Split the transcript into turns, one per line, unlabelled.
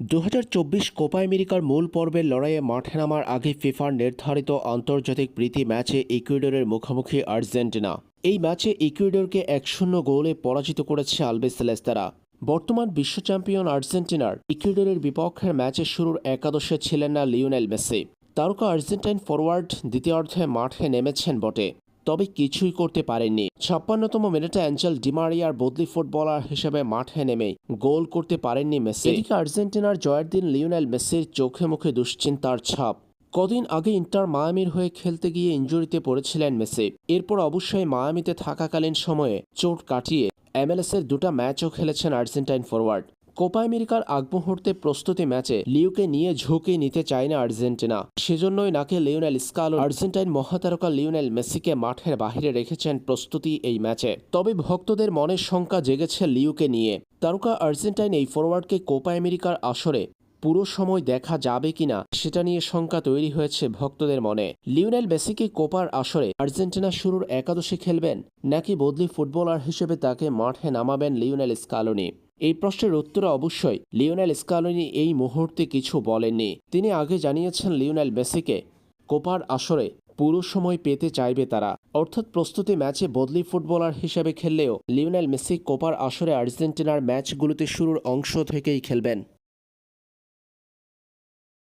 2024 Copa আমেরিকার মূল পর্বের লড়াইয়ে মাঠে নামার আগে ফিফার নির্ধারিত আন্তর্জাতিক প্রীতি ম্যাচে ইকুয়েডরের মুখোমুখি আর্জেন্টিনা। এই ম্যাচে ইকুয়েডরকে 1-0 গোলে পরাজিত করেছে আলবিসেলেস্তারা। বর্তমান বিশ্ব চ্যাম্পিয়ন আর্জেন্টিনার ইকুয়েডরের বিপক্ষের ম্যাচের শুরুর একাদশে ছিলেন না লিওনেল মেসি। তারকা আর্জেন্টাইন ফরওয়ার্ড দ্বিতীয়ার্ধে মাঠে নেমেছেন বটে, তবে কিছুই করতে পারেননি। 56তম মিনিটে অ্যাঞ্জেল ডিমারিয়ার বদলি ফুটবলার হিসেবে মাঠে নেমে গোল করতে পারেননি মেসি। এদিকে আর্জেন্টিনার জয়ের দিন লিওনেল মেসির চোখে মুখে দুশ্চিন্তার ছাপ। কদিন আগে ইন্টার মায়ামির হয়ে খেলতে গিয়ে ইনজুরিতে পড়েছিলেন মেসি। এরপর অবশ্যই মায়ামিতে থাকাকালীন সময়ে চোট কাটিয়ে MLS-এর দুটো ম্যাচও খেলেছেন আর্জেন্টাইন ফরওয়ার্ড। কোপা আমেরিকার আগ মুহূর্তে প্রস্তুতি ম্যাচে লিওকে নিয়ে ঝুঁকি নিতে চায় না আর্জেন্টিনা। সেজন্যই নাকি লিওনেল স্কালোনি আর্জেন্টাইন মহাতারকা লিওনেল মেসিকে মাঠের বাইরে রেখেছেন প্রস্তুতি এই ম্যাচে। তবে ভক্তদের মনে শঙ্কা জেগেছে লিওকে নিয়ে। তারকা আর্জেন্টাইন এই ফরওয়ার্ডকে কোপা আমেরিকার আসরে পুরো সময় দেখা যাবে কিনা সেটা নিয়ে শঙ্কা তৈরি হয়েছে ভক্তদের মনে। লিওনেল মেসি কি কোপার আসরে আর্জেন্টিনা শুরুর একাদশে খেলবেন, নাকি বদলি ফুটবলার হিসেবে তাকে মাঠে নামাবেন লিওনেল স্কালোনি? এই প্রশ্নের উত্তরে অবশ্যই লিওনেল স্কালোনি এই মুহূর্তে কিছু বলেননি। তিনি আগে জানিয়েছেন লিওনেল মেসিকে কোপার আসরে পুরো সময় পেতে চাইবে তারা, অর্থাৎ প্রস্তুতি ম্যাচে বদলি ফুটবলার হিসেবে খেললেও লিওনেল মেসি কোপার আসরে আর্জেন্টিনার ম্যাচগুলোতে শুরুর অংশ থেকেই খেলবেন।